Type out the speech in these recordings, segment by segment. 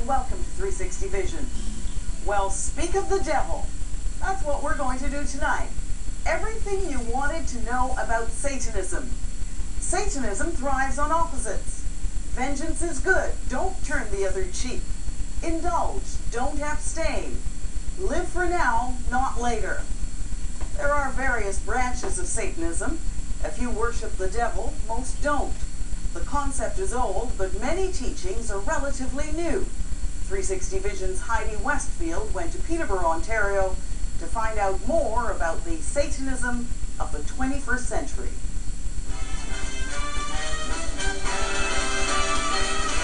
and welcome to 360 Vision. Well, speak of the devil. That's what we're going to do tonight. Everything you wanted to know about Satanism. Satanism thrives on opposites. Vengeance is good, don't turn the other cheek. Indulge, don't abstain. Live for now, not later. There are various branches of Satanism. A few worship the devil, most don't. The concept is old, but many teachings are relatively new. 360 Vision's Heidi Westfield went to Peterborough, Ontario to find out more about the Satanism of the 21st century.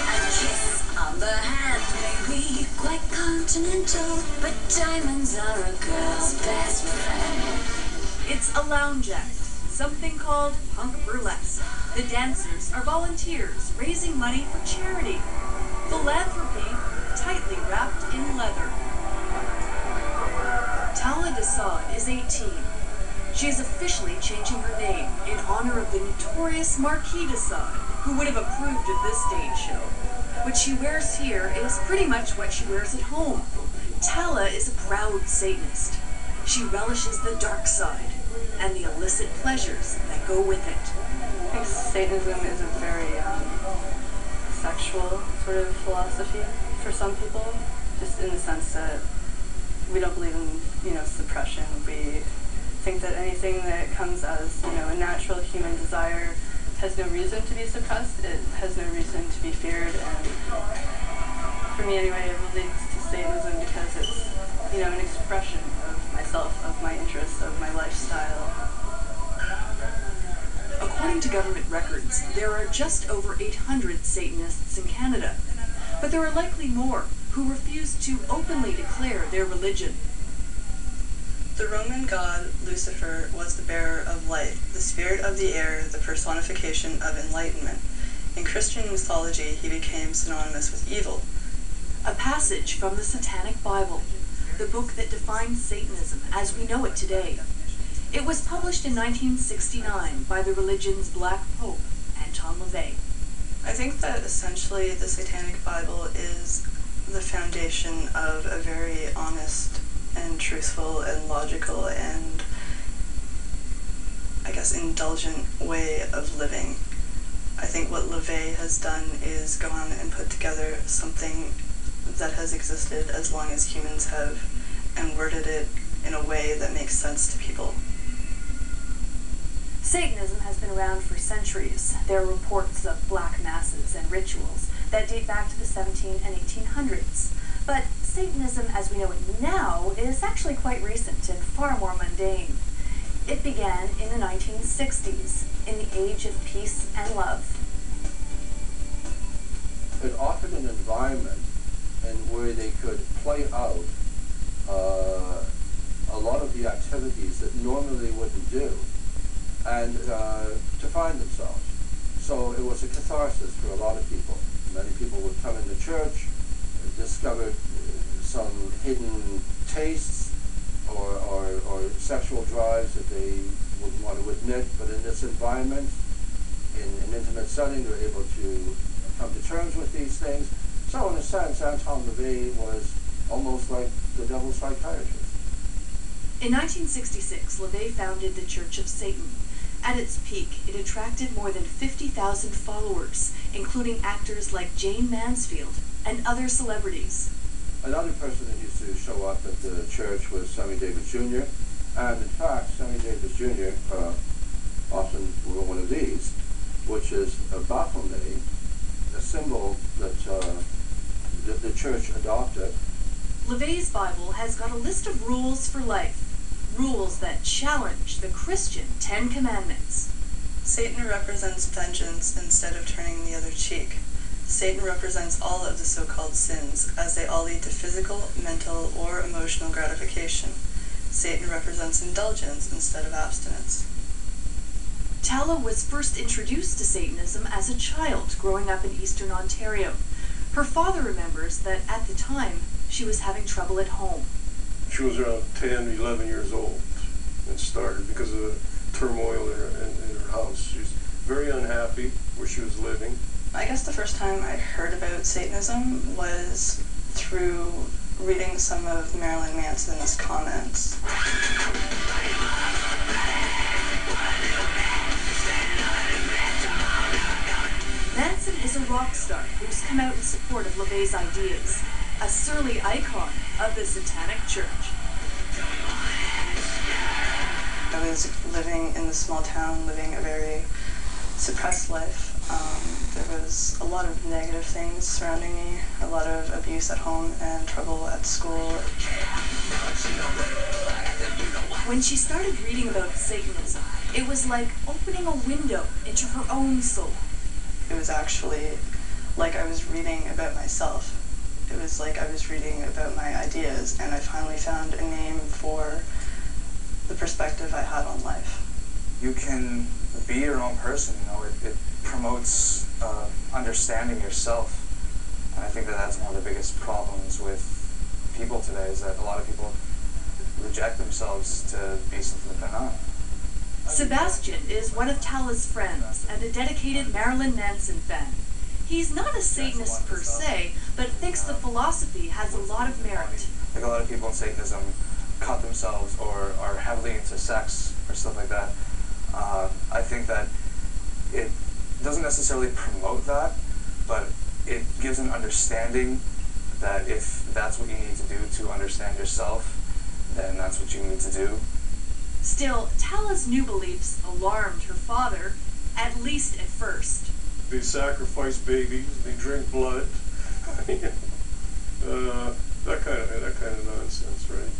A kiss on the hand may be quite continental, but diamonds are a girl's best friend. It's a lounge act, something called punk burlesque. The dancers are volunteers raising money for charity. Philanthropy tightly wrapped in leather. TALA de Sade is 18. She is officially changing her name in honor of the notorious Marquis de Sade, who would have approved of this stage show. What she wears here is pretty much what she wears at home. TALA is a proud Satanist. She relishes the dark side and the illicit pleasures that go with it. I think Satanism is a very sexual sort of philosophy for some people, just in the sense that we don't believe in, suppression. We think that anything that comes as, a natural human desire has no reason to be suppressed. It has no reason to be feared, and for me anyway, it relates to Satanism because it's, an expression of myself, of my interests, of my lifestyle. According to government records, there are just over 800 Satanists in Canada, but there are likely more who refuse to openly declare their religion. The Roman god Lucifer was the bearer of light, the spirit of the air, the personification of enlightenment. In Christian mythology, he became synonymous with evil. A passage from the Satanic Bible, the book that defines Satanism as we know it today. It was published in 1969 by the religion's Black Pope, Anton LaVey. I think that essentially the Satanic Bible is the foundation of a very honest and truthful and logical and, I guess, indulgent way of living. I think what LaVey has done is gone and put together something that has existed as long as humans have, and worded it in a way that makes sense to people. Satanism has been around for centuries. There are reports of black masses and rituals that date back to the 1700s and 1800s. But Satanism as we know it now is actually quite recent and far more mundane. It began in the 1960s, in the age of peace and love. It offered an environment in where they could play out a lot of the activities that normally they wouldn't do, and to find themselves. So it was a catharsis for a lot of people. Many people would come into church, discover some hidden tastes or sexual drives that they wouldn't want to admit, but in this environment, in an intimate setting, they're able to come to terms with these things. So in a sense, Anton LaVey was almost like the devil's psychiatrist. In 1966, LaVey founded the Church of Satan. At its peak, it attracted more than 50,000 followers, including actors like Jane Mansfield and other celebrities. Another person that used to show up at the church was Sammy Davis Jr. And in fact, Sammy Davis Jr. Often wore one of these, which is a Baphomet, a symbol that the church adopted. LaVey's Bible has got a list of rules for life. Rules that challenge the Christian 10 Commandments. Satan represents vengeance instead of turning the other cheek. Satan represents all of the so-called sins, as they all lead to physical, mental, or emotional gratification. Satan represents indulgence instead of abstinence. TALA was first introduced to Satanism as a child growing up in Eastern Ontario. Her father remembers that at the time, she was having trouble at home. She was around 10, 11 years old and started because of the turmoil in her house. She was very unhappy where she was living. I guess the first time I heard about Satanism was through reading some of Marilyn Manson's comments. Manson is a rock star who's come out in support of LaVey's ideas, a surly icon of the Satanic Church. I was living in the small town, living a very suppressed life. There was a lot of negative things surrounding me, a lot of abuse at home and trouble at school. When she started reading about Satanism, it was like opening a window into her own soul. It was actually like I was reading about myself. It was like I was reading about my ideas, and I finally found a name for the perspective I had on life. You can be your own person, you know, it promotes understanding yourself. And I think that that's one of the biggest problems with people today, is that a lot of people reject themselves to be something that they're not. Sebastian is one of Tala's friends and a dedicated Marilyn Manson fan. He's not a Satanist per se, but thinks the philosophy has a lot of merit. Like a lot of people in Satanism cut themselves or are heavily into sex or stuff like that. I think that it doesn't necessarily promote that, but it gives an understanding that if that's what you need to do to understand yourself, then that's what you need to do. Still, Tala's new beliefs alarmed her father, at least at first. They sacrifice babies, they drink blood, that kind of nonsense, right?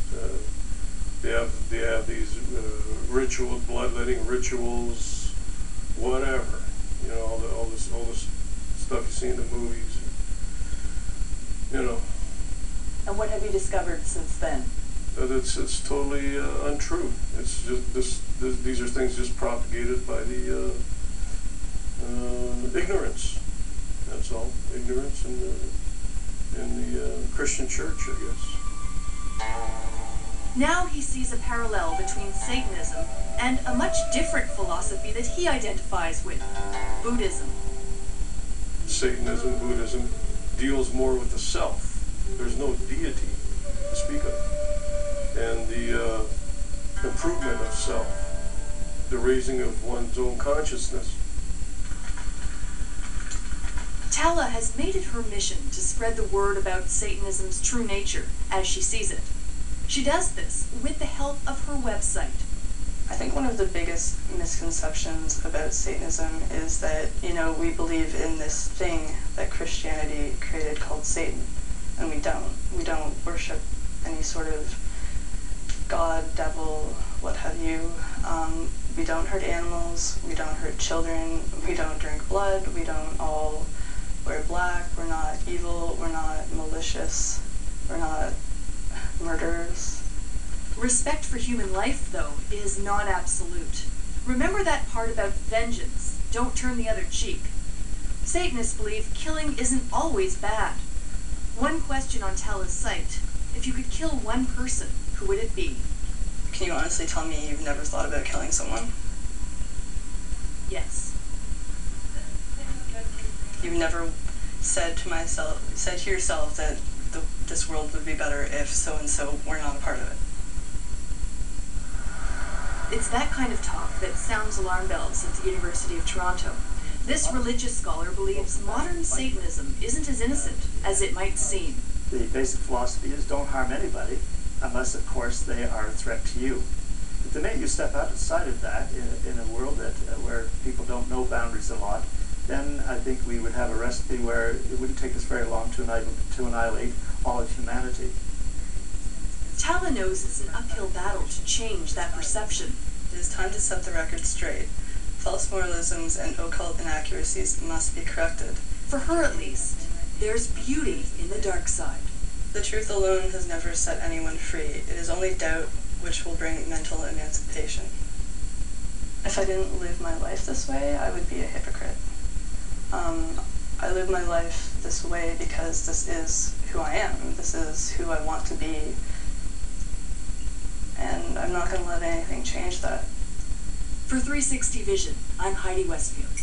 They have these rituals, bloodletting rituals, whatever. You know, all this stuff you see in the movies. You know. And what have you discovered since then? It's totally untrue. It's just these are things just propagated by the ignorance. That's all. Ignorance in the Christian church, I guess. Now he sees a parallel between Satanism and a much different philosophy that he identifies with, Buddhism. Satanism, Buddhism, deals more with the self. There's no deity to speak of. And the improvement of self, the raising of one's own consciousness. Tala has made it her mission to spread the word about Satanism's true nature, as she sees it. She does this with the help of her website. I think one of the biggest misconceptions about Satanism is that, you know, we believe in this thing that Christianity created called Satan, and we don't. We don't worship any sort of God, devil, what have you. We don't hurt animals, we don't hurt children, we don't drink blood, we don't all wear black, we're not evil, we're not malicious, we're not murderers. Respect for human life, though, is not absolute. Remember that part about vengeance. Don't turn the other cheek. Satanists believe killing isn't always bad. One question on Tala's site: if you could kill one person, who would it be? Can you honestly tell me you've never thought about killing someone? Yes. You've never said to yourself that this world would be better if so-and-so were not a part of it? It's that kind of talk that sounds alarm bells at the University of Toronto. This religious scholar believes modern Satanism isn't as innocent as it might seem. The basic philosophy is don't harm anybody, unless, of course, they are a threat to you. But the minute you step outside of that, in a world where people don't know boundaries a lot, then I think we would have a recipe where it wouldn't take us very long to annihilate all of humanity. Tala knows it's an uphill battle to change that perception. It is time to set the record straight. False moralisms and occult inaccuracies must be corrected. For her, at least, there's beauty in the dark side. The truth alone has never set anyone free. It is only doubt which will bring mental emancipation. If I didn't live my life this way, I would be a hypocrite. I live my life this way because this is who I am. This is who I want to be. And I'm not going to let anything change that. For 360 Vision, I'm Heidi Westfield.